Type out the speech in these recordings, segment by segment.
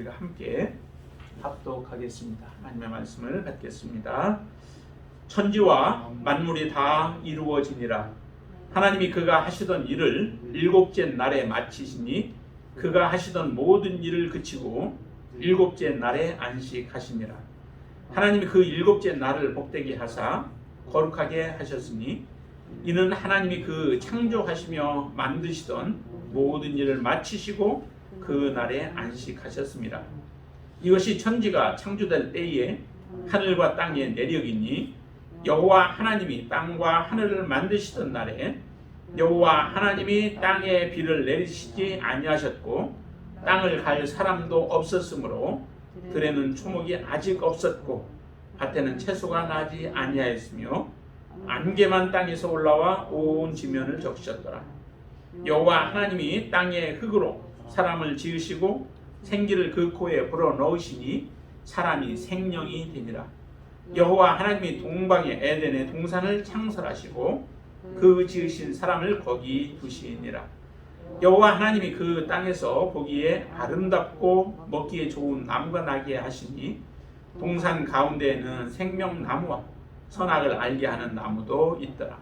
우리가 함께 합독하겠습니다. 하나님의 말씀을 받겠습니다. 천지와 만물이 다 이루어지니라. 하나님이 그가 하시던 일을 일곱째 날에 마치시니 그가 하시던 모든 일을 그치고 일곱째 날에 안식하시니라. 하나님이 그 일곱째 날을 복되게 하사 거룩하게 하셨으니 이는 하나님이 그 창조하시며 만드시던 모든 일을 마치시고 그 날에 안식하셨습니다. 이것이 천지가 창조될 때에 하늘과 땅의 내력이니 여호와 하나님이 땅과 하늘을 만드시던 날에 여호와 하나님이 땅에 비를 내리시지 아니하셨고 땅을 갈 사람도 없었으므로 들에는 초목이 아직 없었고 밭에는 채소가 나지 아니하였으며 안개만 땅에서 올라와 온 지면을 적셨더라. 여호와 하나님이 땅의 흙으로 사람을 지으시고 생기를 그 코에 불어 넣으시니 사람이 생명이 되니라. 여호와 하나님이 동방의 에덴의 동산을 창설하시고 그 지으신 사람을 거기 두시니라. 여호와 하나님이 그 땅에서 보기에 아름답고 먹기에 좋은 나무가 나게 하시니 동산 가운데에는 생명나무와 선악을 알게 하는 나무도 있더라.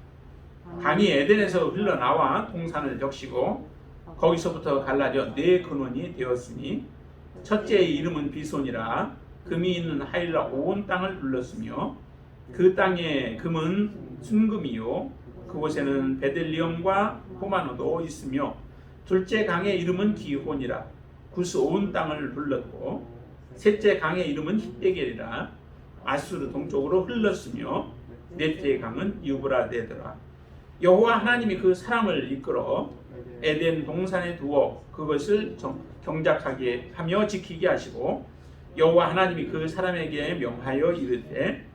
강이 에덴에서 흘러나와 동산을 적시고 거기서부터 갈라져 네 근원이 되었으니 첫째의 이름은 비손이라 금이 있는 하일라 온 땅을 둘렀으며 그 땅의 금은 순금이요 그곳에는 베델리엄과 호마노도 있으며 둘째 강의 이름은 기혼이라 구스 온 땅을 둘렀고 셋째 강의 이름은 히데겔이라 아수르 동쪽으로 흘렀으며 넷째 강은 유브라데더라. 여호와 하나님이 그 사람을 이끌어 에덴 동산에 두어 그것을 경작하게 하며 지키게 하시고 여호와 하나님이 그 사람에게 명하여 이르되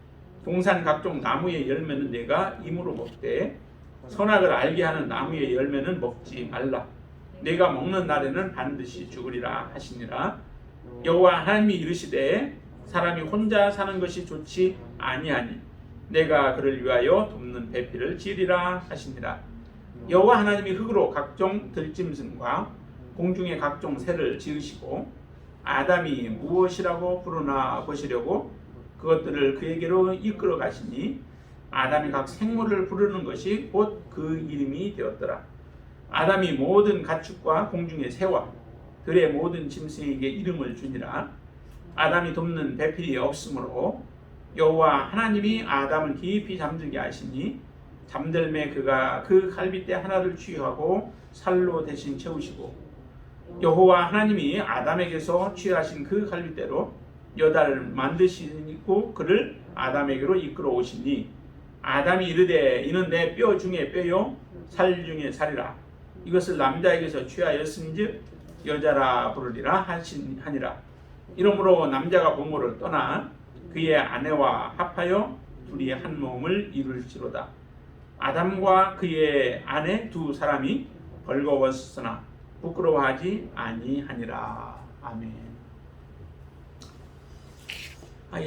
동산 각종 나무의 열매는 내가 임으로 먹되 선악을 알게 하는 나무의 열매는 먹지 말라. 내가 먹는 날에는 반드시 죽으리라 하시니라. 여호와 하나님이 이르시되 사람이 혼자 사는 것이 좋지 아니하니 내가 그를 위하여 돕는 배필을 지으리라 하시니라. 여호와 하나님이 흙으로 각종 들짐승과 공중의 각종 새를 지으시고 아담이 무엇이라고 부르나 보시려고 그것들을 그에게로 이끌어 가시니 아담이 각 생물을 부르는 것이 곧 그 이름이 되었더라. 아담이 모든 가축과 공중의 새와 들의 모든 짐승에게 이름을 주니라. 아담이 돕는 배필이 없으므로 여호와 하나님이 아담을 깊이 잠들게 하시니 잠들매 그가 그 갈빗대 하나를 취하고 살로 대신 채우시고 여호와 하나님이 아담에게서 취하신 그 갈빗대로 여달을 만드시고 그를 아담에게로 이끌어 오시니 아담이 이르되 이는 내 뼈 중에 뼈요 살 중에 살이라. 이것을 남자에게서 취하였은즉 여자라 부르리라 하니라. 이러므로 남자가 부모를 떠나 그의 아내와 합하여 둘이 한 몸을 이룰지로다. 아담과 그의 아내 두 사람이 벌거웠으나 부끄러워하지 아니하니라. 아멘.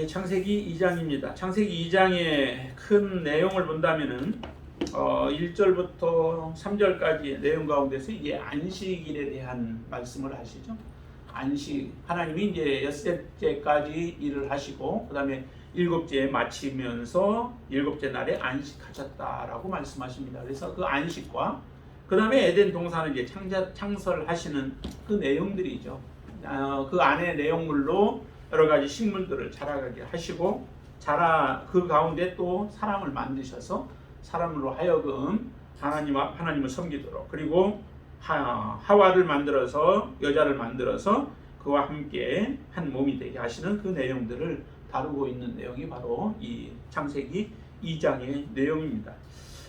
창세기 2장입니다. 창세기 2장의 큰 내용을 본다면은 1절부터 3절까지의 내용 가운데서 이게 안식일에 대한 말씀을 하시죠. 안식, 하나님이 이제 엿새째까지 일을 하시고 그 다음에 일곱째에 마치면서 일곱째 날에 안식하셨다라고 말씀하십니다. 그래서 그 안식과 그 다음에 에덴 동산을 이제 창설하시는 그 내용들이죠. 그 안에 내용물로 여러 가지 식물들을 자라가게 하시고 그 가운데 또 사람을 만드셔서 사람으로 하여금 하나님을 섬기도록 그리고 하와를 만들어서 여자를 만들어서 그와 함께 한 몸이 되게 하시는 그 내용들을 다루고 있는 내용이 바로 이 창세기 2장의 내용입니다.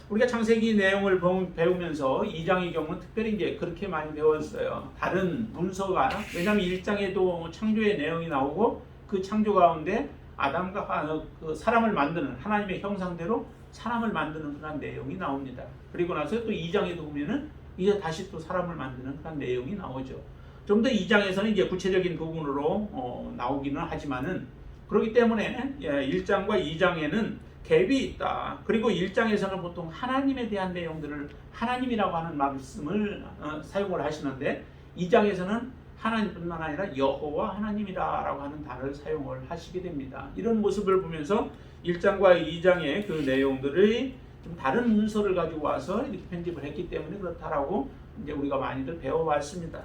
우리가 창세기 내용을 배우면서 2장의 경우는 특별히 이제 그렇게 많이 배웠어요. 다른 문서가 왜냐하면 1장에도 창조의 내용이 나오고 그 창조 가운데 아담과 그 사람을 만드는 하나님의 형상대로 사람을 만드는 그런 내용이 나옵니다. 그리고 나서 또 2장에도 보면은 이제 다시 또 사람을 만드는 그런 내용이 나오죠. 좀 더 2장에서는 이제 구체적인 부분으로 나오기는 하지만은 그렇기 때문에 1장과 2장에는 갭이 있다. 그리고 1장에서는 보통 하나님에 대한 내용들을 하나님이라고 하는 말씀을 사용을 하시는데 2장에서는 하나님뿐만 아니라 여호와 하나님이다라고 하는 단어를 사용을 하시게 됩니다. 이런 모습을 보면서 1장과 2장의 그 내용들이 좀 다른 문서를 가지고 와서 이렇게 편집을 했기 때문에 그렇다라고 이제 우리가 많이들 배워왔습니다.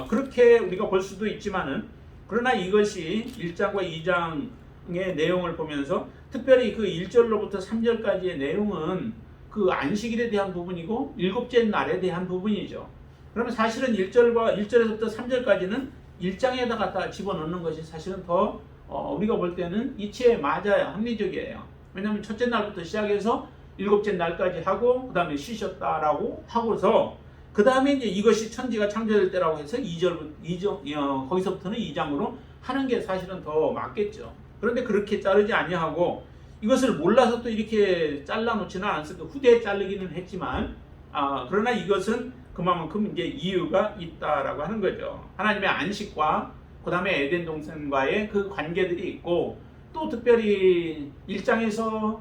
그렇게 우리가 볼 수도 있지만은 그러나 이것이 1장과 2장의 내용을 보면서 특별히 그 1절로부터 3절까지의 내용은 그 안식일에 대한 부분이고 일곱째 날에 대한 부분이죠. 그러면 사실은 1절에서부터 3절까지는 1장에다 갖다 집어넣는 것이 사실은 더 우리가 볼 때는 이치에 맞아요. 합리적이에요. 왜냐하면 첫째 날부터 시작해서 일곱째 날까지 하고 그 다음에 쉬셨다라고 하고서 그 다음에 이제 이것이 천지가 창조될 때라고 해서 2거기서부터는 2장으로 하는 게 사실은 더 맞겠죠. 그런데 그렇게 자르지 아니하고 이것을 몰라서 또 이렇게 잘라놓지는 않았어요. 후대에 자르기는 했지만 그러나 이것은 그만큼 이제 이유가 있다라고 하는 거죠. 하나님의 안식과 그 다음에 에덴 동산과의 그 관계들이 있고 또 특별히 1장에서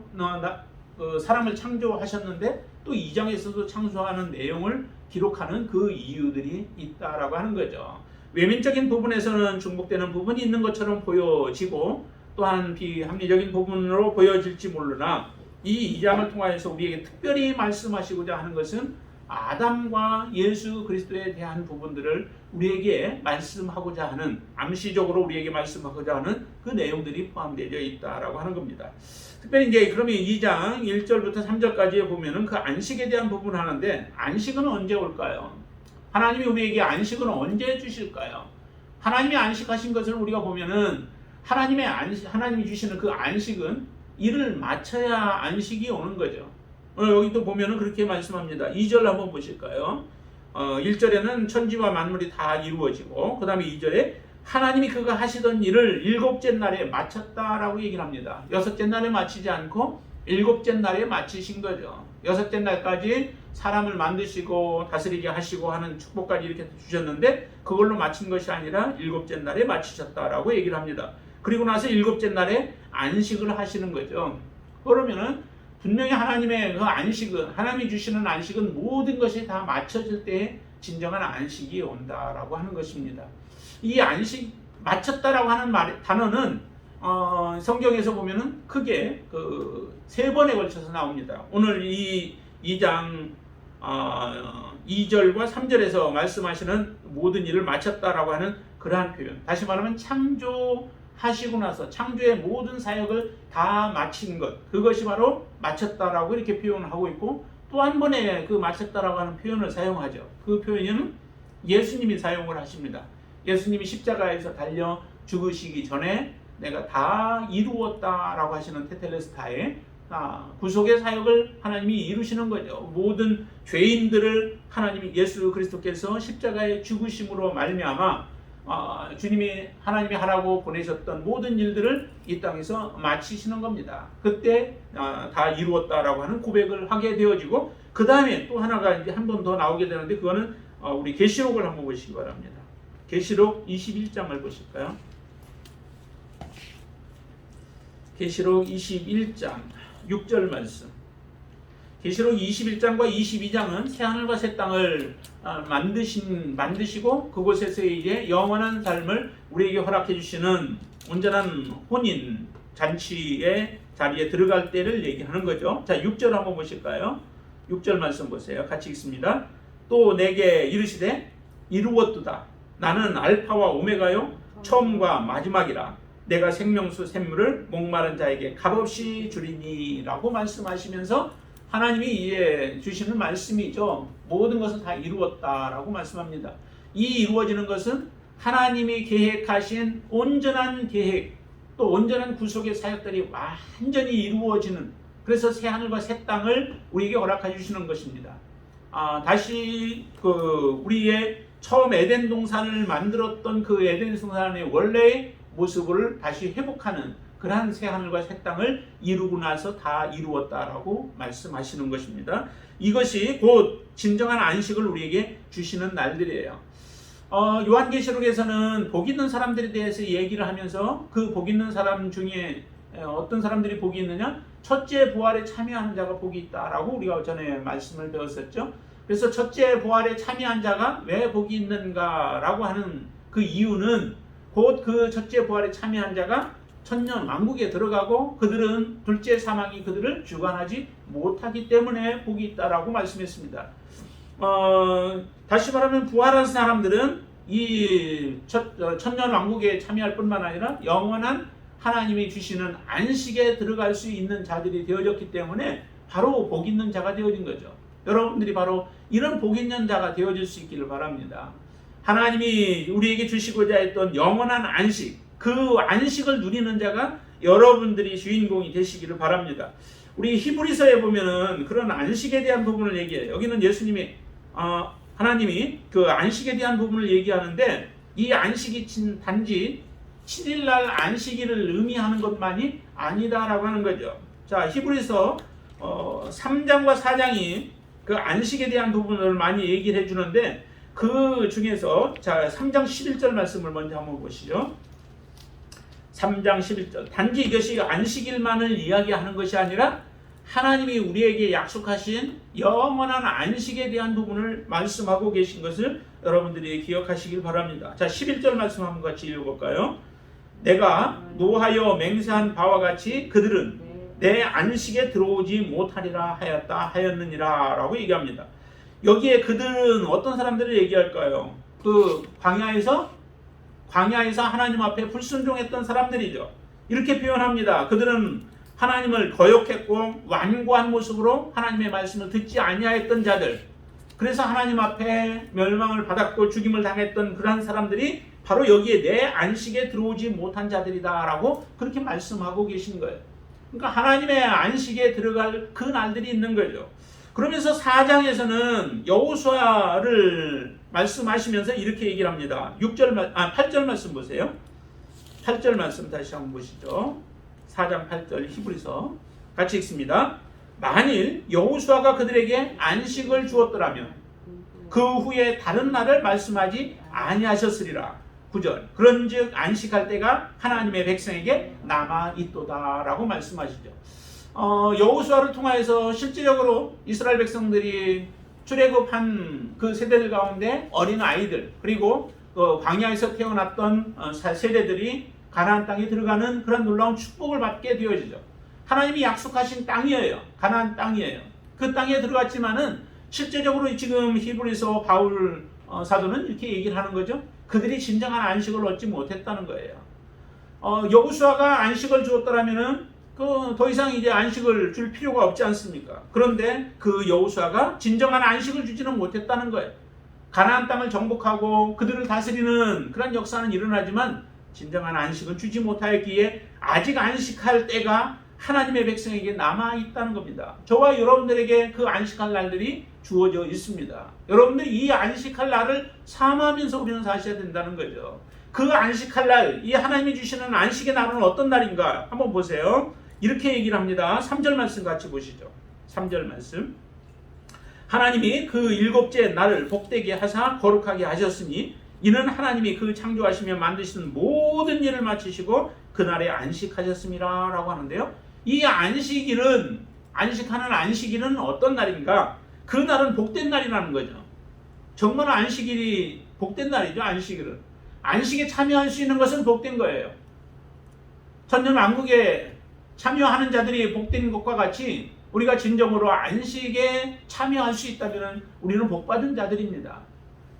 사람을 창조하셨는데 또 2장에서도 창조하는 내용을 기록하는 그 이유들이 있다라고 하는 거죠. 외면적인 부분에서는 중복되는 부분이 있는 것처럼 보여지고 또한 비합리적인 부분으로 보여질지 모르나 이 2장을 통하여서 우리에게 특별히 말씀하시고자 하는 것은 아담과 예수 그리스도에 대한 부분들을 우리에게 말씀하고자 하는 암시적으로 우리에게 말씀하고자 하는 그 내용들이 포함되어 있다라고 하는 겁니다. 특별히 이제 그러면 2장 1절부터 3절까지에 보면은 그 안식에 대한 부분을 하는데 안식은 언제 올까요? 하나님이 우리에게 안식은 언제 주실까요? 하나님이 안식하신 것을 우리가 보면은 하나님이 주시는 그 안식은 일을 마쳐야 안식이 오는 거죠. 여기 또 보면은 그렇게 말씀합니다. 2절 한번 보실까요? 1절에는 천지와 만물이 다 이루어지고 그 다음에 2절에 하나님이 그가 하시던 일을 일곱째 날에 마쳤다라고 얘기를 합니다. 여섯째 날에 마치지 않고 일곱째 날에 마치신 거죠. 여섯째 날까지 사람을 만드시고 다스리게 하시고 하는 축복까지 이렇게 주셨는데 그걸로 마친 것이 아니라 일곱째 날에 마치셨다라고 얘기를 합니다. 그리고 나서 일곱째 날에 안식을 하시는 거죠. 그러면은 분명히 하나님의 그 안식은 하나님이 주시는 안식은 모든 것이 다 맞춰질 때 진정한 안식이 온다라고 하는 것입니다. 이 안식 마쳤다라고 하는 단어는 성경에서 보면은 크게 그 3번에 걸쳐서 나옵니다. 오늘 이 2장 2절과 3절에서 말씀하시는 모든 일을 마쳤다라고 하는 그러한 표현. 다시 말하면 창조하시고 나서 창조의 모든 사역을 다 마친 것. 그것이 바로 마쳤다라고 이렇게 표현을 하고 있고 또 한 번에 그 마쳤다라고 하는 표현을 사용하죠. 그 표현은 예수님이 사용을 하십니다. 예수님이 십자가에서 달려 죽으시기 전에 내가 다 이루었다라고 하시는 테텔레스타의 구속의 사역을 하나님이 이루시는 거죠. 모든 죄인들을 하나님이 예수 그리스도께서 십자가에 죽으심으로 말미암아 주님이 하나님이 하라고 보내셨던 모든 일들을 이 땅에서 마치시는 겁니다. 그때 다 이루었다라고 하는 고백을 하게 되어지고 그 다음에 또 하나가 이제 한 번 더 나오게 되는데 그거는 우리 계시록을 한번 보시기 바랍니다. 계시록 21장을 보실까요? 계시록 21장 6절 말씀. 계시록 21장과 22장은 새하늘과 새 땅을 만드시고 그곳에서 이제 영원한 삶을 우리에게 허락해 주시는 온전한 혼인 잔치의 자리에 들어갈 때를 얘기하는 거죠. 자, 6절 한번 보실까요? 6절 말씀 보세요. 같이 읽습니다. 또 내게 이르시되 이루었도다. 나는 알파와 오메가요 처음과 마지막이라. 내가 생명수 샘물을 목마른 자에게 값없이 주리니 라고 말씀하시면서 하나님이 이제 주시는 말씀이죠. 모든 것을 다 이루었다라고 말씀합니다. 이 이루어지는 것은 하나님이 계획하신 온전한 계획 또 온전한 구속의 사역들이 완전히 이루어지는 그래서 새하늘과 새 땅을 우리에게 허락해 주시는 것입니다. 다시 우리의 처음 에덴 동산을 만들었던 그 에덴 동산의 원래의 모습을 다시 회복하는 그러한 새하늘과 새 땅을 이루고 나서 다 이루었다라고 말씀하시는 것입니다. 이것이 곧 진정한 안식을 우리에게 주시는 날들이에요. 요한계시록에서는 복 있는 사람들에 대해서 얘기를 하면서 그 복 있는 사람 중에 어떤 사람들이 복이 있느냐? 첫째 부활에 참여하는 자가 복이 있다라고 우리가 전에 말씀을 배웠었죠. 그래서 첫째 부활에 참여한 자가 왜 복이 있는가라고 하는 그 이유는 곧 그 첫째 부활에 참여한 자가 천년 왕국에 들어가고 그들은 둘째 사망이 그들을 주관하지 못하기 때문에 복이 있다라고 말씀했습니다. 다시 말하면 부활한 사람들은 이 천년 왕국에 참여할 뿐만 아니라 영원한 하나님이 주시는 안식에 들어갈 수 있는 자들이 되어졌기 때문에 바로 복 있는 자가 되어진 거죠. 여러분들이 바로 이런 복 있는 자가 되어질 수 있기를 바랍니다. 하나님이 우리에게 주시고자 했던 영원한 안식, 그 안식을 누리는 자가 여러분들이 주인공이 되시기를 바랍니다. 우리 히브리서에 보면은 그런 안식에 대한 부분을 얘기해요. 여기는 예수님이 하나님이 그 안식에 대한 부분을 얘기하는데 이 안식이 단지 7일날 안식일을 의미하는 것만이 아니다라고 하는 거죠. 자, 히브리서 3장과 4장이 그 안식에 대한 부분을 많이 얘기를 해주는데 그 중에서 자 3장 11절 말씀을 먼저 한번 보시죠. 3장 11절 단지 이것이 안식일만을 이야기하는 것이 아니라 하나님이 우리에게 약속하신 영원한 안식에 대한 부분을 말씀하고 계신 것을 여러분들이 기억하시길 바랍니다. 자 11절 말씀 한번 같이 읽어볼까요? 내가 노하여 맹세한 바와 같이 그들은 내 안식에 들어오지 못하리라 하였느니라 라고 얘기합니다. 여기에 그들은 어떤 사람들을 얘기할까요? 그 광야에서 하나님 앞에 불순종했던 사람들이죠. 이렇게 표현합니다. 그들은 하나님을 거역했고 완고한 모습으로 하나님의 말씀을 듣지 아니하였던 자들, 그래서 하나님 앞에 멸망을 받았고 죽임을 당했던 그러한 사람들이 바로 여기에 내 안식에 들어오지 못한 자들이다 라고 그렇게 말씀하고 계신 거예요. 그러니까 하나님의 안식에 들어갈 그 날들이 있는 거죠. 그러면서 4장에서는 여호수아를 말씀하시면서 이렇게 얘기를 합니다. 8절 말씀 보세요. 8절 말씀 다시 한번 보시죠. 4장 8절 히브리서 같이 읽습니다. 만일 여호수아가 그들에게 안식을 주었더라면 그 후에 다른 날을 말씀하지 아니하셨으리라. 9절 그런즉 안식할 때가 하나님의 백성에게 남아 있도다라고 말씀하시죠. 여호수아를 통하여서 실질적으로 이스라엘 백성들이 출애굽한 그 세대들 가운데 어린 아이들 그리고 광야에서 태어났던 세대들이 가나안 땅에 들어가는 그런 놀라운 축복을 받게 되어지죠. 하나님이 약속하신 땅이에요. 가나안 땅이에요. 그 땅에 들어갔지만은 실제적으로 지금 히브리서 바울 사도는 이렇게 얘기를 하는 거죠. 그들이 진정한 안식을 얻지 못했다는 거예요. 여호수아가 안식을 주었더라면은 더 이상 이제 안식을 줄 필요가 없지 않습니까? 그런데 그 여호수아가 진정한 안식을 주지는 못했다는 거예요. 가나안 땅을 정복하고 그들을 다스리는 그런 역사는 일어나지만 진정한 안식은 주지 못하였기에 아직 안식할 때가 하나님의 백성에게 남아있다는 겁니다. 저와 여러분들에게 그 안식할 날들이 주어져 있습니다. 여러분들이 이 안식할 날을 사모하면서 우리는 사셔야 된다는 거죠. 그 안식할 날, 이 하나님이 주시는 안식의 날은 어떤 날인가 한번 보세요. 이렇게 얘기를 합니다. 3절 말씀 같이 보시죠. 3절 말씀. 하나님이 그 일곱째 날을 복되게 하사 거룩하게 하셨으니 이는 하나님이 그 창조하시며 만드시는 모든 일을 마치시고 그날에 안식하셨습니다 라고 하는데요. 이 안식일은 안식하는 안식일은 어떤 날인가? 그 날은 복된 날이라는 거죠. 정말 안식일이 복된 날이죠. 안식일은 안식에 참여할 수 있는 것은 복된 거예요. 천년 왕국에 참여하는 자들이 복된 것과 같이 우리가 진정으로 안식에 참여할 수 있다면 우리는 복받은 자들입니다.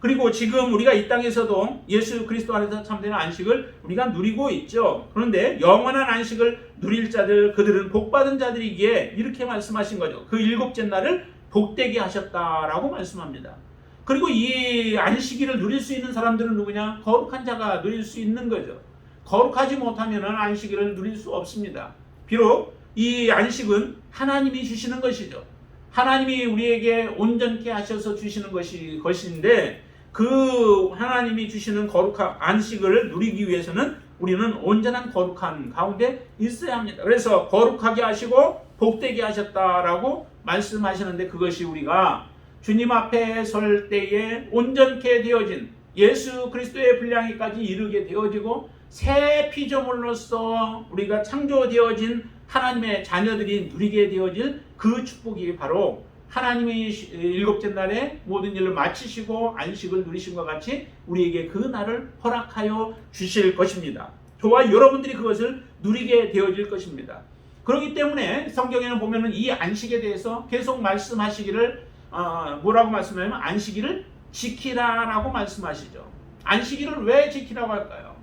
그리고 지금 우리가 이 땅에서도 예수 그리스도 안에서 참되는 안식을 우리가 누리고 있죠. 그런데 영원한 안식을 누릴 자들, 그들은 복받은 자들이기에 이렇게 말씀하신 거죠. 그 일곱째 날을 복되게 하셨다라고 말씀합니다. 그리고 이 안식일을 누릴 수 있는 사람들은 누구냐? 거룩한 자가 누릴 수 있는 거죠. 거룩하지 못하면 안식일을 누릴 수 없습니다. 비록 이 안식은 하나님이 주시는 것이죠. 하나님이 우리에게 온전케 하셔서 주시는 것인데 그 하나님이 주시는 거룩한 안식을 누리기 위해서는 우리는 온전한 거룩한 가운데 있어야 합니다. 그래서 거룩하게 하시고 복되게 하셨다라고 말씀하시는데 그것이 우리가 주님 앞에 설 때에 온전케 되어진 예수 그리스도의 분량에까지 이르게 되어지고 새 피조물로서 우리가 창조되어진 하나님의 자녀들이 누리게 되어질 그 축복이 바로 하나님이 일곱째 날에 모든 일을 마치시고 안식을 누리신 것 같이 우리에게 그 날을 허락하여 주실 것입니다. 저와 여러분들이 그것을 누리게 되어질 것입니다. 그렇기 때문에 성경에는 보면은 이 안식에 대해서 계속 말씀하시기를 뭐라고 말씀하냐면 안식일을 지키라라고 말씀하시죠. 안식일을 왜 지키라고 할까요?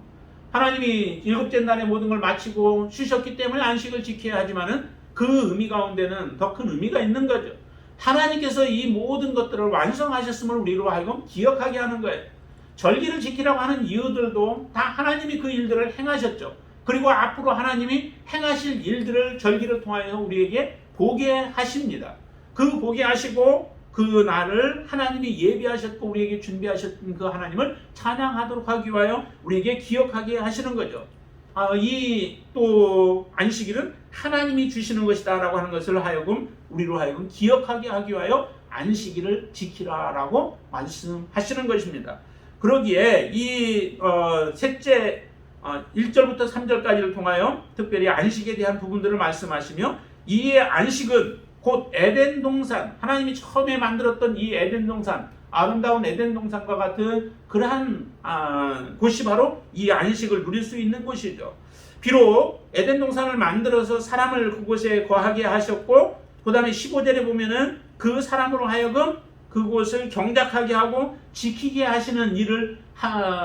하나님이 일곱째 날에 모든 걸 마치고 쉬셨기 때문에 안식을 지켜야 하지만은 그 의미 가운데는 더 큰 의미가 있는 거죠. 하나님께서 이 모든 것들을 완성하셨음을 우리로 하여금 기억하게 하는 거예요. 절기를 지키라고 하는 이유들도 다 하나님이 그 일들을 행하셨죠. 그리고 앞으로 하나님이 행하실 일들을 절기를 통하여 우리에게 보게 하십니다. 그 보게 하시고 그 날을 하나님이 예비하셨고 우리에게 준비하셨던 그 하나님을 찬양하도록 하기 위하여 우리에게 기억하게 하시는 거죠. 이 또 안식일은 하나님이 주시는 것이다 라고 하는 것을 하여금 우리로 하여금 기억하게 하기 위하여 안식일을 지키라라고 말씀하시는 것입니다. 그러기에 이 셋째 1절부터 3절까지를 통하여 특별히 안식에 대한 부분들을 말씀하시며 이 안식은 곧 에덴 동산, 하나님이 처음에 만들었던 이 에덴 동산, 아름다운 에덴 동산과 같은 그러한 곳이 바로 이 안식을 누릴 수 있는 곳이죠. 비록 에덴 동산을 만들어서 사람을 그곳에 거하게 하셨고 그 다음에 15절에 보면은 그 사람으로 하여금 그곳을 경작하게 하고 지키게 하시는 일을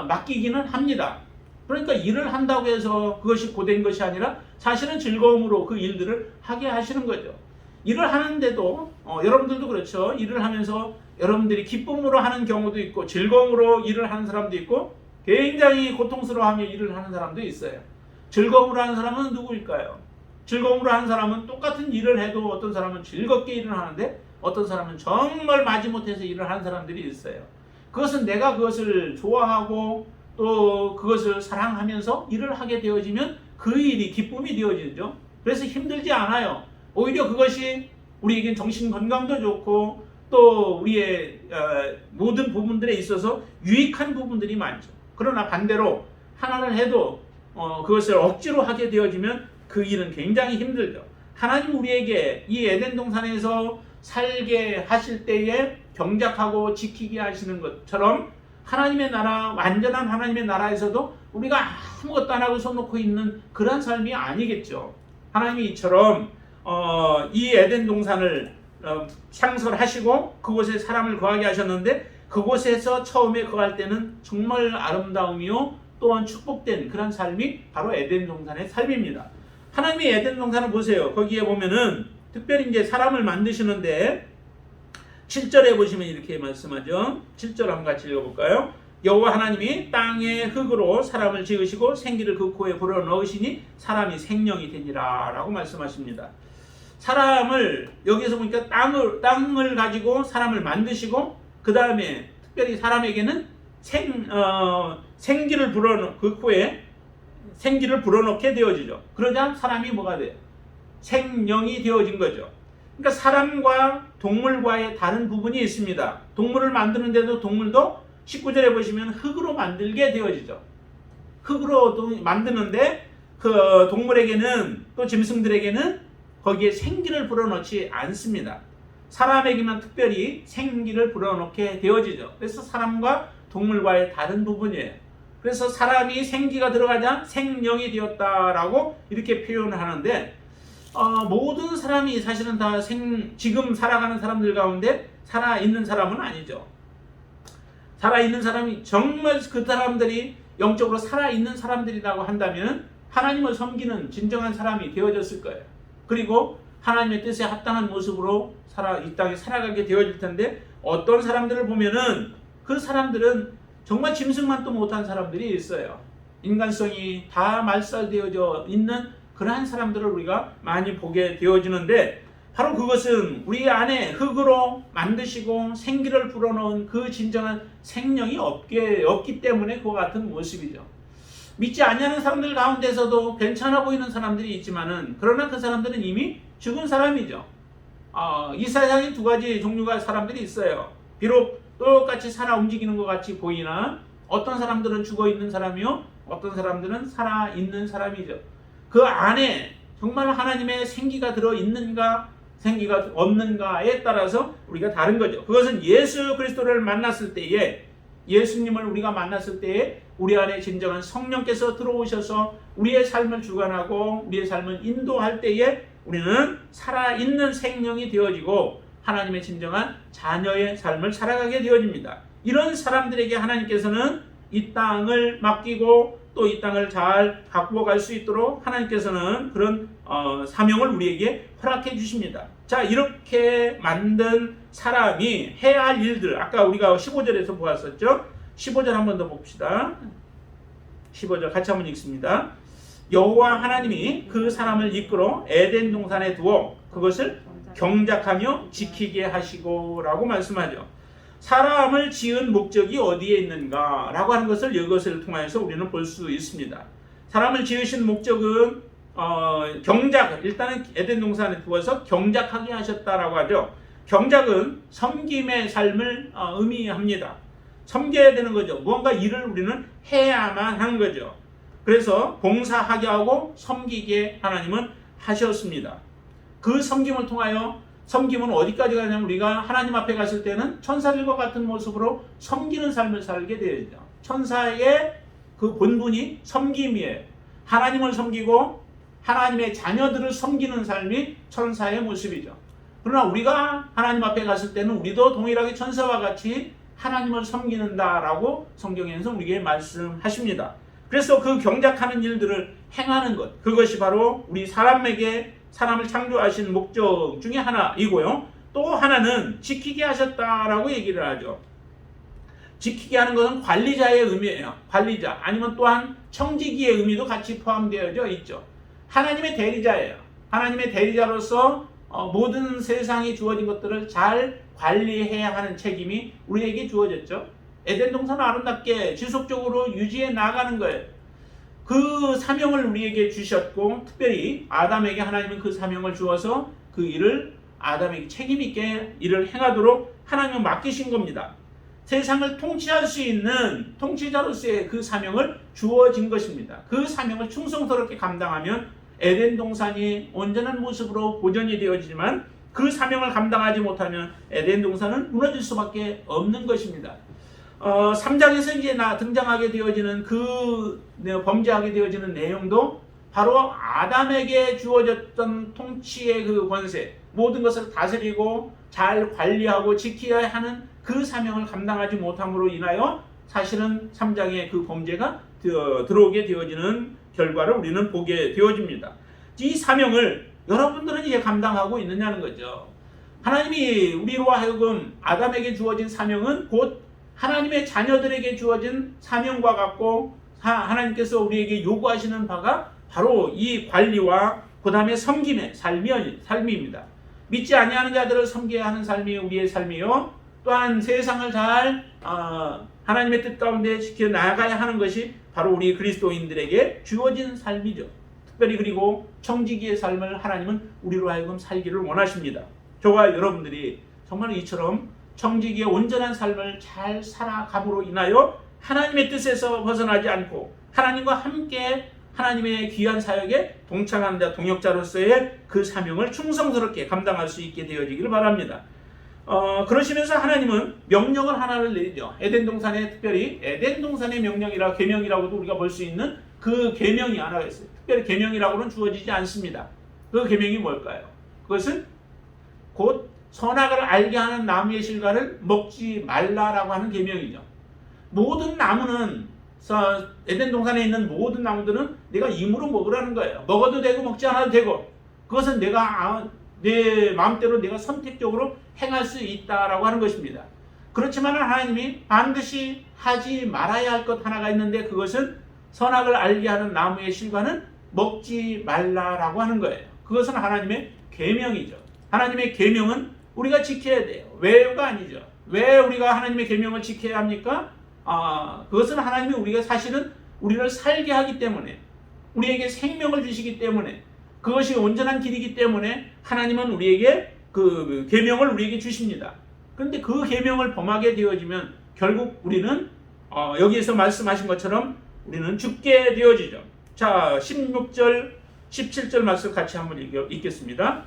맡기기는 합니다. 그러니까 일을 한다고 해서 그것이 고된 것이 아니라 사실은 즐거움으로 그 일들을 하게 하시는 거죠. 일을 하는데도 여러분들도 그렇죠. 일을 하면서 여러분들이 기쁨으로 하는 경우도 있고 즐거움으로 일을 하는 사람도 있고 굉장히 고통스러워하며 일을 하는 사람도 있어요. 즐거움으로 하는 사람은 누구일까요? 즐거움으로 하는 사람은 똑같은 일을 해도 어떤 사람은 즐겁게 일을 하는데 어떤 사람은 정말 마지못해서 일을 하는 사람들이 있어요. 그것은 내가 그것을 좋아하고 또 그것을 사랑하면서 일을 하게 되어지면 그 일이 기쁨이 되어지죠. 그래서 힘들지 않아요. 오히려 그것이 우리에겐 정신 건강도 좋고 또 우리의 모든 부분들에 있어서 유익한 부분들이 많죠. 그러나 반대로 하나를 해도 그것을 억지로 하게 되어지면 그 일은 굉장히 힘들죠. 하나님 우리에게 이 에덴 동산에서 살게 하실 때에 경작하고 지키게 하시는 것처럼 하나님의 나라, 완전한 하나님의 나라에서도 우리가 아무것도 안 하고 손 놓고 있는 그런 삶이 아니겠죠. 하나님이 이처럼 이 에덴 동산을 창설하시고 그곳에 사람을 거하게 하셨는데 그곳에서 처음에 거할 때는 정말 아름다움이요 또한 축복된 그런 삶이 바로 에덴 동산의 삶입니다. 하나님이 에덴 동산을 보세요. 거기에 보면은 특별히 이제 사람을 만드시는데 7절에 보시면 이렇게 말씀하죠. 7절 한번 같이 읽어볼까요? 여호와 하나님이 땅의 흙으로 사람을 지으시고 생기를 그 코에 불어넣으시니 사람이 생명이 되니라 라고 말씀하십니다. 사람을 여기서 보니까 땅을 가지고 사람을 만드시고 그 다음에 특별히 사람에게는 생기를 그 코에 생기를 불어넣게 되어지죠. 그러자 사람이 뭐가 돼요? 생명이 되어진 거죠. 그러니까 사람과 동물과의 다른 부분이 있습니다. 동물을 만드는데도 동물도 19절에 보시면 흙으로 만들게 되어지죠. 흙으로 만드는데 그 동물에게는 또 짐승들에게는 거기에 생기를 불어넣지 않습니다. 사람에게만 특별히 생기를 불어넣게 되어지죠. 그래서 사람과 동물과의 다른 부분이에요. 그래서 사람이 생기가 들어가자 생명이 되었다라고 이렇게 표현을 하는데 모든 사람이 사실은 다 지금 살아가는 사람들 가운데 살아있는 사람은 아니죠. 살아있는 사람이 정말 그 사람들이 영적으로 살아있는 사람들이라고 한다면 하나님을 섬기는 진정한 사람이 되어졌을 거예요. 그리고 하나님의 뜻에 합당한 모습으로 이 땅에 살아가게 되어질 텐데 어떤 사람들을 보면은 그 사람들은 정말 짐승만도 못한 사람들이 있어요. 인간성이 다 말살되어져 있는 그러한 사람들을 우리가 많이 보게 되어지는데 바로 그것은 우리 안에 흙으로 만드시고 생기를 불어넣은 그 진정한 생명이 없기 때문에 그와 같은 모습이죠. 믿지 아니하는 사람들 가운데서도 괜찮아 보이는 사람들이 있지만은 그러나 그 사람들은 이미 죽은 사람이죠. 이 세상에 두 가지 종류가 사람들이 있어요. 비록 똑같이 살아 움직이는 것 같이 보이나 어떤 사람들은 죽어 있는 사람이요 어떤 사람들은 살아 있는 사람이죠. 그 안에 정말 하나님의 생기가 들어 있는가 생기가 없는가에 따라서 우리가 다른 거죠. 그것은 예수 그리스도를 만났을 때에, 예수님을 우리가 만났을 때에 우리 안에 진정한 성령께서 들어오셔서 우리의 삶을 주관하고 우리의 삶을 인도할 때에 우리는 살아있는 생명이 되어지고 하나님의 진정한 자녀의 삶을 살아가게 되어집니다. 이런 사람들에게 하나님께서는 이 땅을 맡기고 또 이 땅을 잘 가꾸어 갈 수 있도록 하나님께서는 그런 사명을 우리에게 허락해 주십니다. 자, 이렇게 만든 사람이 해야 할 일들, 아까 우리가 15절에서 보았었죠. 15절 한 번 더 봅시다. 15절 같이 한번 읽습니다. 여호와 하나님이 그 사람을 이끌어 에덴 동산에 두어 그것을 경작하며 지키게 하시고 라고 말씀하죠. 사람을 지은 목적이 어디에 있는가 라고 하는 것을 이것을 통해서 우리는 볼 수 있습니다. 사람을 지으신 목적은 경작, 일단은 에덴 동산에 두어서 경작하게 하셨다라고 하죠. 경작은 섬김의 삶을 의미합니다. 섬겨야 되는 거죠. 무언가 일을 우리는 해야만 하는 거죠. 그래서 봉사하게 하고 섬기게 하나님은 하셨습니다. 그 섬김을 통하여, 섬김은 어디까지 가냐면 우리가 하나님 앞에 갔을 때는 천사들과 같은 모습으로 섬기는 삶을 살게 되죠. 천사의 그 본분이 섬김이에요. 하나님을 섬기고 하나님의 자녀들을 섬기는 삶이 천사의 모습이죠. 그러나 우리가 하나님 앞에 갔을 때는 우리도 동일하게 천사와 같이 하나님을 섬기는다라고 성경에서 우리에게 말씀하십니다. 그래서 그 경작하는 일들을 행하는 것, 그것이 바로 우리 사람에게 사람을 창조하신 목적 중에 하나이고요. 또 하나는 지키게 하셨다라고 얘기를 하죠. 지키게 하는 것은 관리자의 의미예요. 관리자, 아니면 또한 청지기의 의미도 같이 포함되어져 있죠. 하나님의 대리자예요. 하나님의 대리자로서 모든 세상에 주어진 것들을 잘 관리해야 하는 책임이 우리에게 주어졌죠. 에덴 동산을 아름답게 지속적으로 유지해 나가는 거예요. 그 사명을 우리에게 주셨고, 특별히 아담에게 하나님은 그 사명을 주어서 그 일을 아담에게 책임있게 일을 행하도록 하나님은 맡기신 겁니다. 세상을 통치할 수 있는 통치자로서의 그 사명을 주어진 것입니다. 그 사명을 충성스럽게 감당하면 에덴 동산이 온전한 모습으로 보존이 되어지지만, 그 사명을 감당하지 못하면 에덴 동산은 무너질 수밖에 없는 것입니다. 3장에서 이제 등장하게 되어지는 범죄하게 되어지는 내용도 바로 아담에게 주어졌던 통치의 그 권세, 모든 것을 다스리고 잘 관리하고 지켜야 하는 그 사명을 감당하지 못함으로 인하여 사실은 3장의 그 범죄가 들어오게 되어지는 결과를 우리는 보게 되어집니다. 이 사명을 여러분들은 이제 감당하고 있느냐는 거죠. 하나님이 우리로 하여금 아담에게 주어진 사명은 곧 하나님의 자녀들에게 주어진 사명과 같고, 하나님께서 우리에게 요구하시는 바가 바로 이 관리와 그 다음에 섬김의 삶입니다. 믿지 아니하는 자들을 섬겨야 하는 삶이 우리의 삶이요, 또한 세상을 잘 하나님의 뜻 가운데 지켜나가야 하는 것이 바로 우리 그리스도인들에게 주어진 삶이죠. 특별히 그리고 청지기의 삶을 하나님은 우리로 하여금 살기를 원하십니다. 저와 여러분들이 정말 이처럼 청지기의 온전한 삶을 잘 살아감으로 인하여 하나님의 뜻에서 벗어나지 않고 하나님과 함께 하나님의 귀한 사역에 동참하는 자, 동역자로서의 그 사명을 충성스럽게 감당할 수 있게 되어지기를 바랍니다. 그러시면서 하나님은 명령을 하나를 내리죠. 에덴 동산에, 특별히 에덴 동산의 명령이라, 계명이라고도 우리가 볼 수 있는 그 계명이 하나가 있어요. 특별히 계명이라고는 주어지지 않습니다. 그 계명이 뭘까요? 그것은 곧 선악을 알게 하는 나무의 실과를 먹지 말라라고 하는 계명이죠. 모든 나무는, 에덴 동산에 있는 모든 나무들은 내가 임으로 먹으라는 거예요. 먹어도 되고 먹지 않아도 되고, 그것은 내가 내 마음대로 내가 선택적으로 행할 수 있다라고 하는 것입니다. 그렇지만 하나님이 반드시 하지 말아야 할 것 하나가 있는데, 그것은 선악을 알게 하는 나무의 실과는 먹지 말라라고 하는 거예요. 그것은 하나님의 계명이죠. 하나님의 계명은 우리가 지켜야 돼요. 왜가 아니죠. 왜 우리가 하나님의 계명을 지켜야 합니까? 그것은 하나님이 우리가 사실은 우리를 살게 하기 때문에, 우리에게 생명을 주시기 때문에, 그것이 온전한 길이기 때문에 하나님은 우리에게 그 계명을 우리에게 주십니다. 그런데 그 계명을 범하게 되어지면 결국 우리는 여기에서 말씀하신 것처럼 우리는 죽게 되어지죠. 자, 16절, 17절 말씀 같이 한번 읽겠습니다.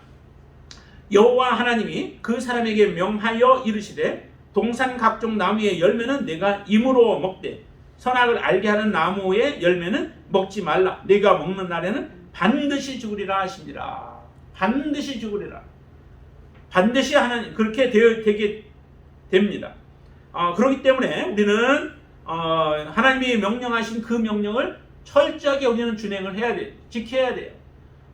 여호와 하나님이 그 사람에게 명하여 이르시되 동산 각종 나무의 열매는 내가 임으로 먹되 선악을 알게 하는 나무의 열매는 먹지 말라. 내가 먹는 날에는 반드시 죽으리라 하시니라. 반드시 죽으리라. 반드시 하나님 그렇게 되게 됩니다. 그렇기 때문에 우리는 하나님이 명령하신 그 명령을 철저하게 우리는 준행을 해야 돼요. 지켜야 돼요.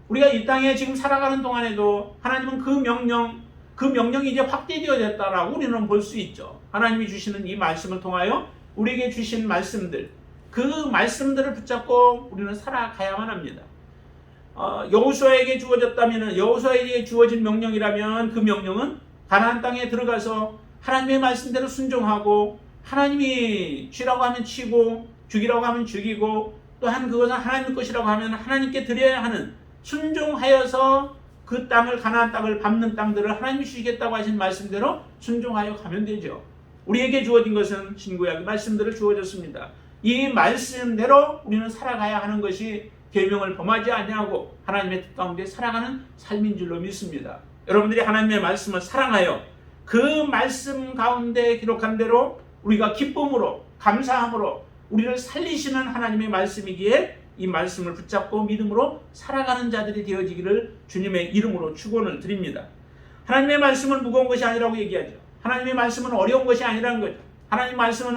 우리가 이 땅에 지금 살아가는 동안에도 하나님은 그 명령이 이제 확대되어졌다라고 우리는 볼 수 있죠. 하나님이 주시는 이 말씀을 통하여 우리에게 주신 말씀들, 그 말씀들을 붙잡고 우리는 살아가야만 합니다. 여호수아에게 주어졌다면, 여호수아에게 주어진 명령이라면 그 명령은 가나안 땅에 들어가서 하나님의 말씀대로 순종하고, 하나님이 치라고 하면 치고 죽이라고 하면 죽이고, 또한 그것은 하나님 것이라고 하면 하나님께 드려야 하는, 순종하여서 그 땅을, 가나안 땅을 밟는 땅들을 하나님이 주시겠다고 하신 말씀대로 순종하여 가면 되죠. 우리에게 주어진 것은 신구약의 말씀대로 주어졌습니다. 이 말씀대로 우리는 살아가야 하는 것이 계명을 범하지 아니하고 하나님의 뜻 가운데 살아가는 삶인 줄로 믿습니다. 여러분들이 하나님의 말씀을 사랑하여 그 말씀 가운데 기록한 대로 우리가 기쁨으로, 감사함으로 우리를 살리시는 하나님의 말씀이기에 이 말씀을 붙잡고 믿음으로 살아가는 자들이 되어지기를 주님의 이름으로 축원을 드립니다. 하나님의 말씀은 무거운 것이 아니라고 얘기하죠. 하나님의 말씀은 어려운 것이 아니라는 거죠. 하나님의 말씀은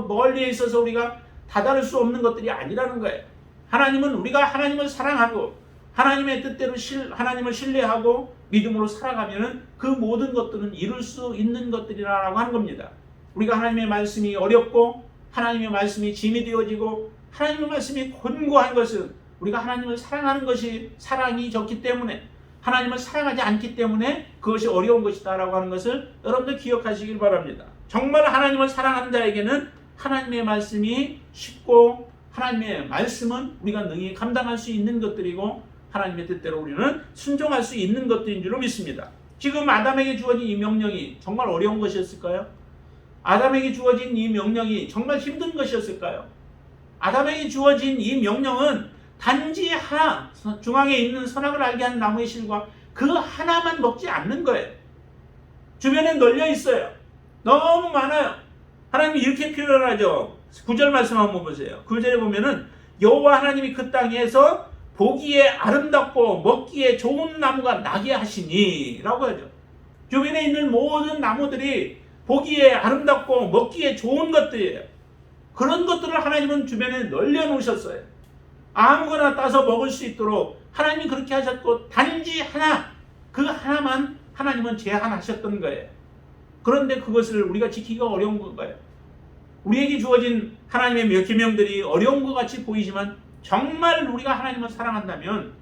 멀리에 있어서 우리가 다다를 수 없는 것들이 아니라는 거예요. 하나님은 우리가 하나님을 사랑하고 하나님의 뜻대로 하나님을 신뢰하고 믿음으로 살아가면 그 모든 것들은 이룰 수 있는 것들이라고 하는 겁니다. 우리가 하나님의 말씀이 어렵고 하나님의 말씀이 짐이 되어지고 하나님의 말씀이 곤고한 것은 우리가 하나님을 사랑하는 것이, 사랑이 적기 때문에, 하나님을 사랑하지 않기 때문에 그것이 어려운 것이다 라고 하는 것을 여러분들 기억하시길 바랍니다. 정말 하나님을 사랑하는 자에게는 하나님의 말씀이 쉽고 하나님의 말씀은 우리가 능히 감당할 수 있는 것들이고 하나님의 뜻대로 우리는 순종할 수 있는 것들인 줄로 믿습니다. 지금 아담에게 주어진 이 명령이 정말 어려운 것이었을까요? 아담에게 주어진 이 명령이 정말 힘든 것이었을까요? 아담에게 주어진 이 명령은 단지 하나, 중앙에 있는 선악을 알게 하는 나무의 실과 그 하나만 먹지 않는 거예요. 주변에 널려 있어요. 너무 많아요. 하나님이 이렇게 표현하죠. 9절 말씀 한번 보세요. 9절에 보면은 여호와 하나님이 그 땅에서 보기에 아름답고 먹기에 좋은 나무가 나게 하시니 라고 하죠. 주변에 있는 모든 나무들이 보기에 아름답고 먹기에 좋은 것들이에요. 그런 것들을 하나님은 주변에 널려 놓으셨어요. 아무거나 따서 먹을 수 있도록 하나님이 그렇게 하셨고 단지 하나, 그 하나만 하나님은 제한하셨던 거예요. 그런데 그것을 우리가 지키기가 어려운 건가요? 우리에게 주어진 하나님의 계명들이 어려운 것 같이 보이지만 정말 우리가 하나님을 사랑한다면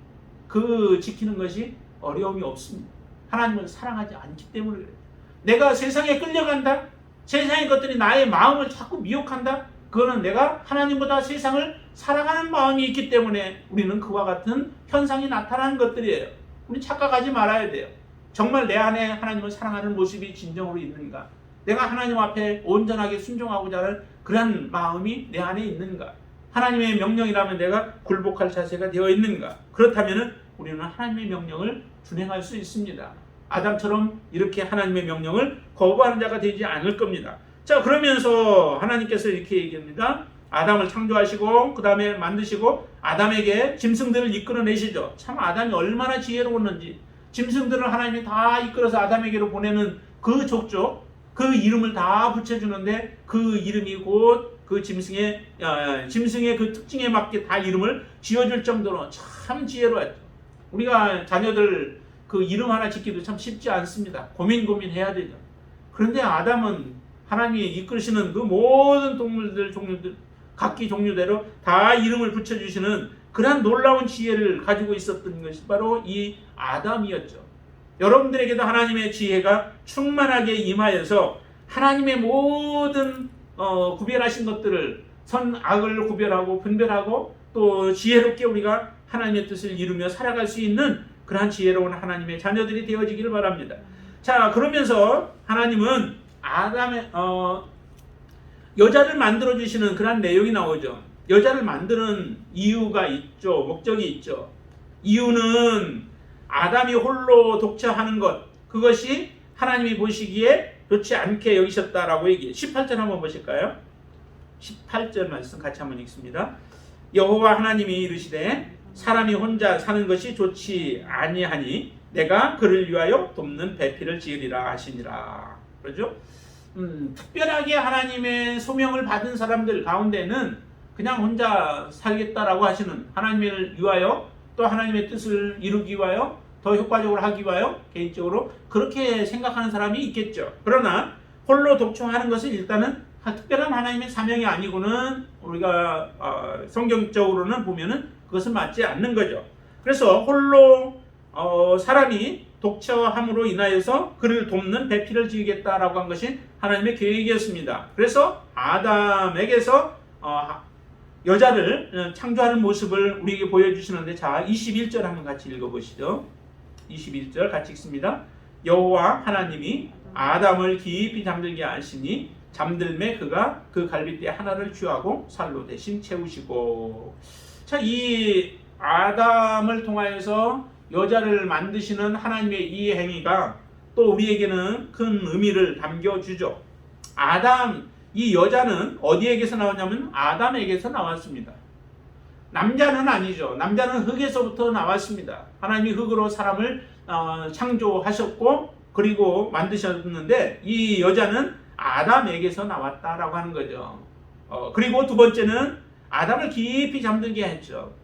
그 지키는 것이 어려움이 없습니다. 하나님을 사랑하지 않기 때문에 그래요. 내가 세상에 끌려간다? 세상의 것들이 나의 마음을 자꾸 미혹한다? 그거는 내가 하나님보다 세상을 사랑하는 마음이 있기 때문에 우리는 그와 같은 현상이 나타나는 것들이에요. 우리 착각하지 말아야 돼요. 정말 내 안에 하나님을 사랑하는 모습이 진정으로 있는가? 내가 하나님 앞에 온전하게 순종하고자 하는 그런 마음이 내 안에 있는가? 하나님의 명령이라면 내가 굴복할 자세가 되어 있는가? 그렇다면 우리는 하나님의 명령을 준행할 수 있습니다. 아담처럼 이렇게 하나님의 명령을 거부하는 자가 되지 않을 겁니다. 자, 그러면서 하나님께서 이렇게 얘기합니다. 아담을 창조하시고 그 다음에 만드시고 아담에게 짐승들을 이끌어내시죠. 참 아담이 얼마나 지혜로웠는지, 짐승들을 하나님이 다 이끌어서 아담에게로 보내는 그 족족, 그 이름을 다 붙여주는데 그 이름이 곧 그 짐승의 그 특징에 맞게 다 이름을 지어줄 정도로 참 지혜로웠죠. 우리가 자녀들 그 이름 하나 짓기도 참 쉽지 않습니다. 고민해야 되죠. 그런데 아담은 하나님이 이끌으시는 그 모든 동물들, 종류들, 각기 종류대로 다 이름을 붙여주시는 그러한 놀라운 지혜를 가지고 있었던 것이 바로 이 아담이었죠. 여러분들에게도 하나님의 지혜가 충만하게 임하여서 하나님의 모든 구별하신 것들을 선악을 구별하고 분별하고 또 지혜롭게 우리가 하나님의 뜻을 이루며 살아갈 수 있는 그러한 지혜로운 하나님의 자녀들이 되어지기를 바랍니다. 자, 그러면서 하나님은 아담의 여자를 만들어 주시는 그런 내용이 나오죠. 여자를 만드는 이유가 있죠. 목적이 있죠. 이유는 아담이 홀로 독차하는 것, 그것이 하나님이 보시기에 좋지 않게 여기셨다라고 얘기해요. 18절 한번 보실까요? 18절 말씀 같이 한번 읽습니다. 여호와 하나님이 이르시되 사람이 혼자 사는 것이 좋지 아니하니 내가 그를 위하여 돕는 배필을 지으리라 하시니라. 그렇죠? 특별하게 하나님의 소명을 받은 사람들 가운데는 그냥 혼자 살겠다라고 하시는, 하나님을 위하여 또 하나님의 뜻을 이루기 위하여 더 효과적으로 하기 위하여 개인적으로 그렇게 생각하는 사람이 있겠죠. 그러나 홀로 독초하는 것은 일단은 특별한 하나님의 사명이 아니고는 우리가 성경적으로는 보면은 그것은 맞지 않는 거죠. 그래서 홀로 사람이 독처함으로 인하여서 그를 돕는 배필을 지으겠다라고 한 것이 하나님의 계획이었습니다. 그래서 아담에게서 여자를 창조하는 모습을 우리에게 보여주시는데, 자 21절 한번 같이 읽어보시죠. 21절 같이 읽습니다. 여호와 하나님이 아담을 깊이 잠들게 하시니 잠들매 그가 그 갈빗대 하나를 취하고 살로 대신 채우시고. 자, 이 아담을 통하여서 여자를 만드시는 하나님의 이 행위가 또 우리에게는 큰 의미를 담겨주죠. 이 여자는 어디에게서 나왔냐면 아담에게서 나왔습니다. 남자는 아니죠. 남자는 흙에서부터 나왔습니다. 하나님이 흙으로 사람을 창조하셨고 그리고 만드셨는데, 이 여자는 아담에게서 나왔다라고 하는 거죠. 그리고 두 번째는 아담을 깊이 잠들게 했죠.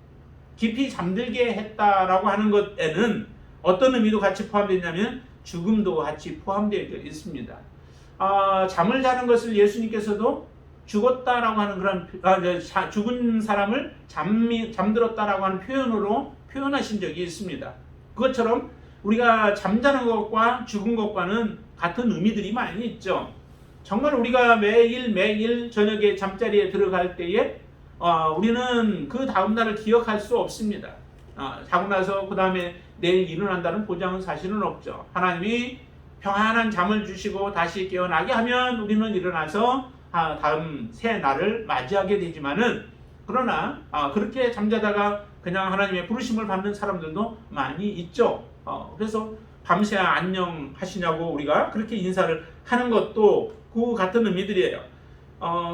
깊이 잠들게 했다라고 하는 것에는 어떤 의미도 같이 포함되냐면 죽음도 같이 포함되어 있습니다. 잠을 자는 것을 예수님께서도 죽었다라고 하는 그런 죽은 사람을 잠들었다라고 하는 표현으로 표현하신 적이 있습니다. 그것처럼 우리가 잠자는 것과 죽은 것과는 같은 의미들이 많이 있죠. 정말 우리가 매일 저녁에 잠자리에 들어갈 때에 우리는 그 다음날을 기억할 수 없습니다. 자고 나서 그 다음에 내일 일어난다는 보장은 사실은 없죠. 하나님이 평안한 잠을 주시고 다시 깨어나게 하면 우리는 일어나서 다음 새 날을 맞이하게 되지만은, 그러나 그렇게 잠자다가 그냥 하나님의 부르심을 받는 사람들도 많이 있죠. 그래서 밤새 안녕 하시냐고 우리가 그렇게 인사를 하는 것도 그 같은 의미들이에요.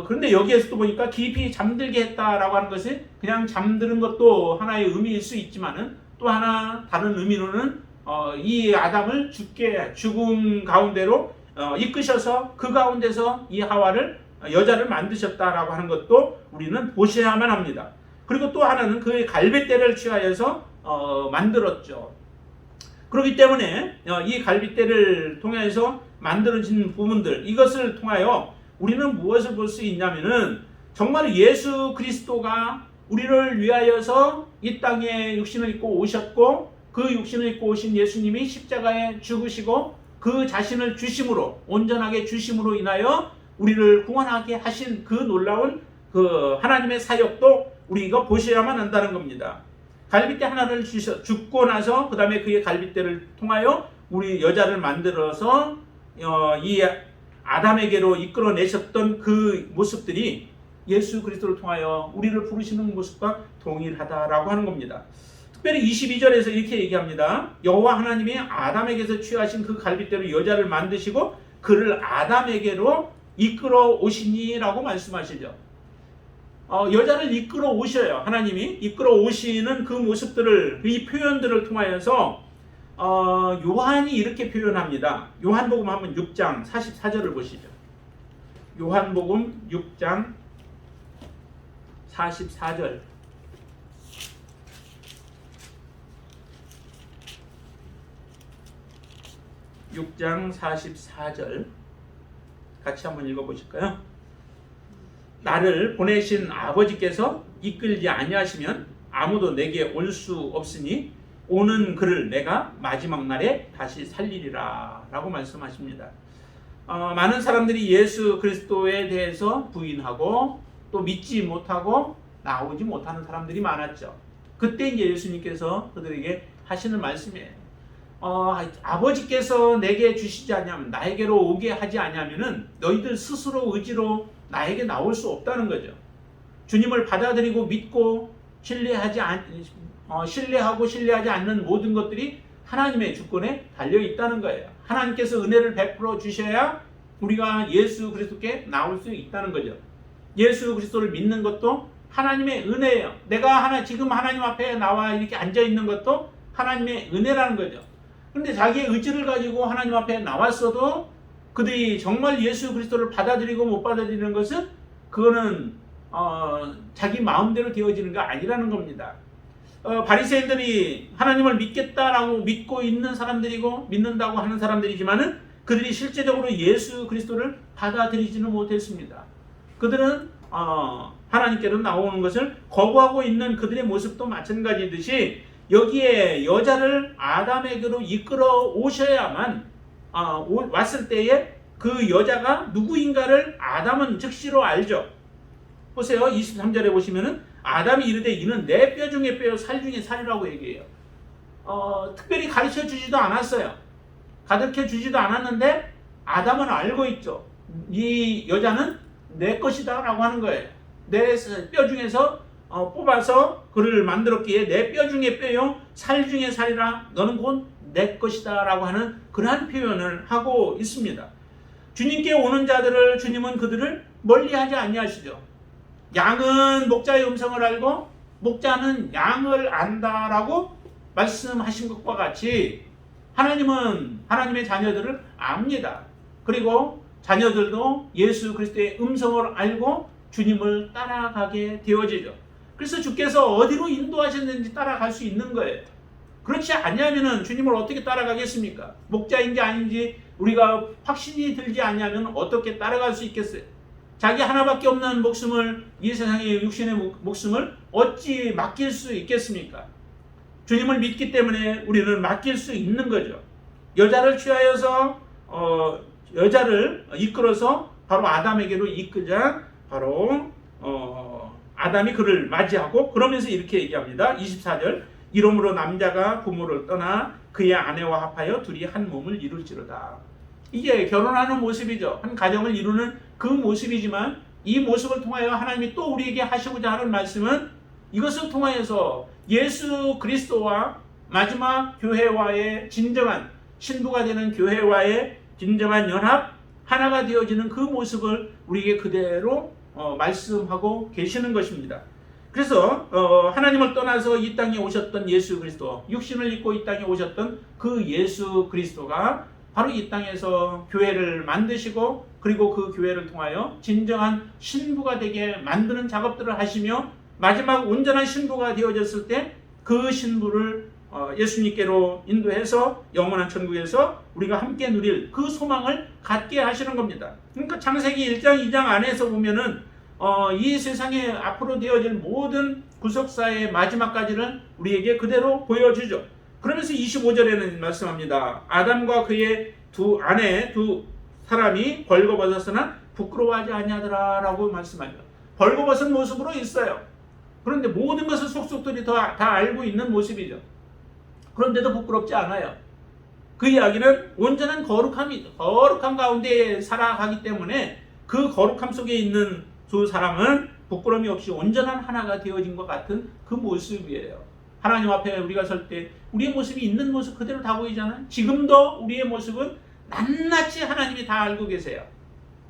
그런데 여기에서도 보니까 깊이 잠들게 했다라고 하는 것이 그냥 잠드는 것도 하나의 의미일 수 있지만은, 또 하나 다른 의미로는 이 아담을 죽음 가운데로 이끄셔서 그 가운데서 이 하와를 여자를 만드셨다라고 하는 것도 우리는 보셔야만 합니다. 그리고 또 하나는 그의 갈빗대를 취하여서 만들었죠. 그렇기 때문에 이 갈빗대를 통해서 만들어진 부분들, 이것을 통하여 우리는 무엇을 볼 수 있냐면은 정말 예수 그리스도가 우리를 위하여서 이 땅에 육신을 입고 오셨고, 그 육신을 입고 오신 예수님이 십자가에 죽으시고 그 자신을 주심으로, 온전하게 주심으로 인하여 우리를 구원하게 하신 그 놀라운 그 하나님의 사역도 우리가 보셔야만 한다는 겁니다. 갈빗대 하나를 죽고 나서 그 다음에 그의 갈빗대를 통하여 우리 여자를 만들어서 이 아담에게로 이끌어내셨던 그 모습들이 예수 그리스도를 통하여 우리를 부르시는 모습과 동일하다라고 하는 겁니다. 특별히 22절에서 이렇게 얘기합니다. 여호와 하나님이 아담에게서 취하신 그 갈빗대로 여자를 만드시고 그를 아담에게로 이끌어 오시니라고 말씀하시죠. 여자를 이끌어 오셔요. 하나님이 이끌어 오시는 그 모습들을, 이 표현들을 통하여서 요한이 이렇게 표현합니다. 요한복음 한번 6장 44절을 보시죠. 요한복음 6장 44절. 같이 한번 읽어보실까요? 나를 보내신 아버지께서 이끌지 아니하시면 아무도 내게 올 수 없으니 오는 그를 내가 마지막 날에 다시 살리리라 라고 말씀하십니다. 많은 사람들이 예수 그리스도에 대해서 부인하고 또 믿지 못하고 나오지 못하는 사람들이 많았죠. 그때 이제 예수님께서 그들에게 하시는 말씀이에요. 아버지께서 내게 주시지 않냐면, 나에게로 오게 하지 않냐면은 너희들 스스로 의지로 나에게 나올 수 없다는 거죠. 주님을 받아들이고 믿고 신뢰하고 신뢰하지 않는 모든 것들이 하나님의 주권에 달려 있다는 거예요. 하나님께서 은혜를 베풀어 주셔야 우리가 예수 그리스도께 나올 수 있다는 거죠. 예수 그리스도를 믿는 것도 하나님의 은혜예요. 내가 지금 하나님 앞에 나와 이렇게 앉아 있는 것도 하나님의 은혜라는 거죠. 그런데 자기의 의지를 가지고 하나님 앞에 나왔어도 그들이 정말 예수 그리스도를 받아들이고 못 받아들이는 것은 그거는 자기 마음대로 되어지는 게 아니라는 겁니다. 바리새인들이 하나님을 믿겠다라고 믿고 있는 사람들이고 믿는다고 하는 사람들이지만은 그들이 실제적으로 예수 그리스도를 받아들이지는 못했습니다. 그들은 하나님께로 나오는 것을 거부하고 있는 그들의 모습도 마찬가지듯이 여기에 여자를 아담에게로 이끌어 오셔야만 왔을 때에 그 여자가 누구인가를 아담은 즉시로 알죠. 보세요. 23절에 보시면은 아담이 이르되 이는 내 뼈 중에 뼈요 살 중에 살이라고 얘기해요. 특별히 가르쳐 주지도 않았어요. 가르쳐 주지도 않았는데 아담은 알고 있죠. 이 여자는 내 것이다 라고 하는 거예요. 내 뼈 중에서 뽑아서 그를 만들었기에 내 뼈 중에 뼈요 살 중에 살이라 너는 곧 내 것이다 라고 하는 그러한 표현을 하고 있습니다. 주님께 오는 자들을 주님은 그들을 멀리하지 아니하시죠. 양은 목자의 음성을 알고 목자는 양을 안다라고 말씀하신 것과 같이 하나님은 하나님의 자녀들을 압니다. 그리고 자녀들도 예수 그리스도의 음성을 알고 주님을 따라가게 되어지죠. 그래서 주께서 어디로 인도하셨는지 따라갈 수 있는 거예요. 그렇지 않냐면 주님을 어떻게 따라가겠습니까? 목자인지 아닌지 우리가 확신이 들지 않냐면 어떻게 따라갈 수 있겠어요? 자기 하나밖에 없는 목숨을, 이 세상의 육신의 목숨을 어찌 맡길 수 있겠습니까? 주님을 믿기 때문에 우리는 맡길 수 있는 거죠. 여자를 취하여서 여자를 이끌어서 바로 아담에게로 이끄자 바로 아담이 그를 맞이하고 그러면서 이렇게 얘기합니다. 24절 이러므로 남자가 부모를 떠나 그의 아내와 합하여 둘이 한 몸을 이룰지로다. 이게 결혼하는 모습이죠. 한 가정을 이루는 그 모습이지만 이 모습을 통하여 하나님이 또 우리에게 하시고자 하는 말씀은 이것을 통하여서 예수 그리스도와 마지막 교회와의 진정한 신부가 되는 교회와의 진정한 연합 하나가 되어지는 그 모습을 우리에게 그대로 말씀하고 계시는 것입니다. 그래서 하나님을 떠나서 이 땅에 오셨던 예수 그리스도, 육신을 입고 이 땅에 오셨던 그 예수 그리스도가 바로 이 땅에서 교회를 만드시고 그리고 그 교회를 통하여 진정한 신부가 되게 만드는 작업들을 하시며 마지막 온전한 신부가 되어졌을 때 그 신부를 예수님께로 인도해서 영원한 천국에서 우리가 함께 누릴 그 소망을 갖게 하시는 겁니다. 그러니까 창세기 1장 2장 안에서 보면은 이 세상에 앞으로 되어질 모든 구속사의 마지막까지를 우리에게 그대로 보여주죠. 그러면서 25절에는 말씀합니다. 아담과 그의 두 아내 두 사람이 벌거벗었으나 부끄러워하지 아니하더라 라고 말씀하죠. 벌거벗은 모습으로 있어요. 그런데 모든 것을 속속들이 다 알고 있는 모습이죠. 그런데도 부끄럽지 않아요. 그 이야기는 온전한 거룩함 가운데 살아가기 때문에 그 거룩함 속에 있는 두 사람은 부끄러움이 없이 온전한 하나가 되어진 것 같은 그 모습이에요. 하나님 앞에 우리가 설 때 우리의 모습이 있는 모습 그대로 다 보이잖아요. 지금도 우리의 모습은 낱낱이 하나님이 다 알고 계세요.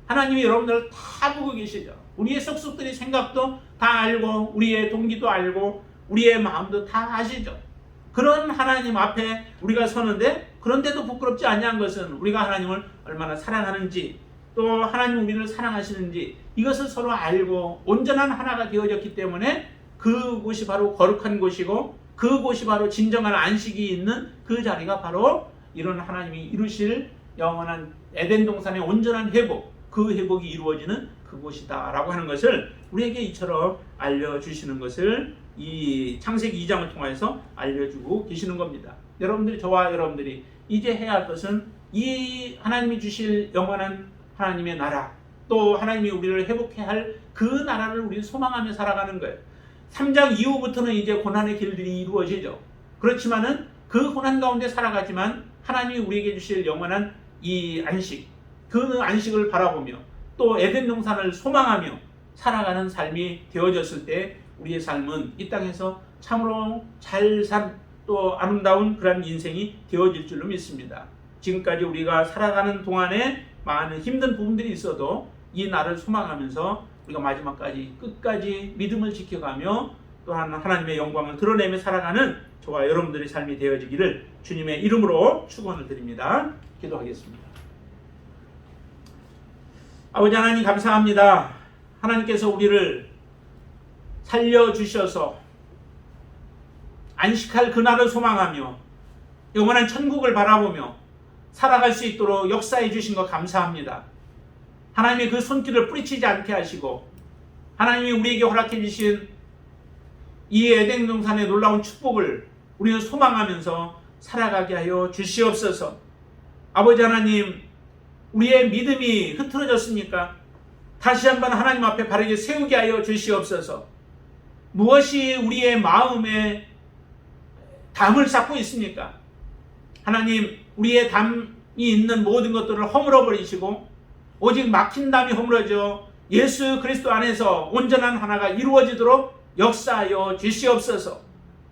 하나님이 여러분들을 다 보고 계시죠. 우리의 속속들이 생각도 다 알고 우리의 동기도 알고 우리의 마음도 다 아시죠. 그런 하나님 앞에 우리가 서는데 그런데도 부끄럽지 아니한 것은 우리가 하나님을 얼마나 사랑하는지 또 하나님 우리를 사랑하시는지 이것을 서로 알고 온전한 하나가 되어졌기 때문에 그곳이 바로 거룩한 곳이고 그곳이 바로 진정한 안식이 있는 그 자리가 바로 이런 하나님이 이루실 영원한 에덴 동산의 온전한 회복, 그 회복이 이루어지는 그곳이다 라고 하는 것을 우리에게 이처럼 알려주시는 것을 이 창세기 2장을 통해서 알려주고 계시는 겁니다. 여러분들이, 저와 여러분들이 이제 해야 할 것은 이 하나님이 주실 영원한 하나님의 나라, 또 하나님이 우리를 회복해 할 그 나라를 우리 소망하며 살아가는 거예요. 3장 이후부터는 이제 고난의 길들이 이루어지죠. 그렇지만은 그 고난 가운데 살아가지만 하나님이 우리에게 주실 영원한 이 안식, 그 안식을 바라보며 또 에덴 동산을 소망하며 살아가는 삶이 되어졌을 때 우리의 삶은 이 땅에서 참으로 잘 산 또 아름다운 그런 인생이 되어질 줄로 믿습니다. 지금까지 우리가 살아가는 동안에 많은 힘든 부분들이 있어도 이 날을 소망하면서 우리가 마지막까지 끝까지 믿음을 지켜가며 또한 하나님의 영광을 드러내며 살아가는 저와 여러분들의 삶이 되어지기를 주님의 이름으로 축원을 드립니다. 기도하겠습니다. 아버지 하나님 감사합니다. 하나님께서 우리를 살려주셔서 안식할 그날을 소망하며 영원한 천국을 바라보며 살아갈 수 있도록 역사해 주신 것 감사합니다. 하나님의 그 손길을 뿌리치지 않게 하시고 하나님이 우리에게 허락해 주신 이 에덴 동산의 놀라운 축복을 우리는 소망하면서 살아가게 하여 주시옵소서. 아버지 하나님, 우리의 믿음이 흐트러졌습니까? 다시 한번 하나님 앞에 바르게 세우게 하여 주시옵소서. 무엇이 우리의 마음에 담을 쌓고 있습니까? 하나님, 우리의 담이 있는 모든 것들을 허물어 버리시고 오직 막힌 담이 허물어져 예수 그리스도 안에서 온전한 하나가 이루어지도록 역사하여 주시옵소서.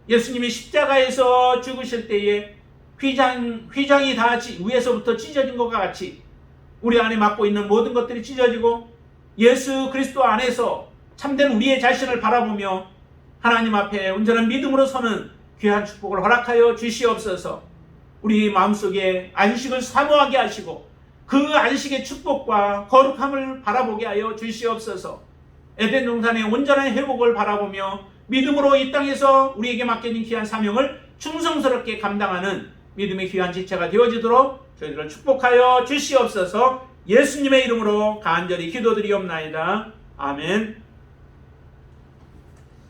예수님이 십자가에서 죽으실 때에 휘장이 다 위에서부터 찢어진 것과 같이 우리 안에 맡고 있는 모든 것들이 찢어지고 예수 그리스도 안에서 참된 우리의 자신을 바라보며 하나님 앞에 온전한 믿음으로 서는 귀한 축복을 허락하여 주시옵소서. 우리 마음속에 안식을 사모하게 하시고 그 안식의 축복과 거룩함을 바라보게 하여 주시옵소서. 에덴 동산의 온전한 회복을 바라보며 믿음으로 이 땅에서 우리에게 맡겨진 귀한 사명을 충성스럽게 감당하는 믿음의 귀한 지체가 되어지도록 저희들을 축복하여 주시옵소서. 예수님의 이름으로 간절히 기도드리옵나이다. 아멘.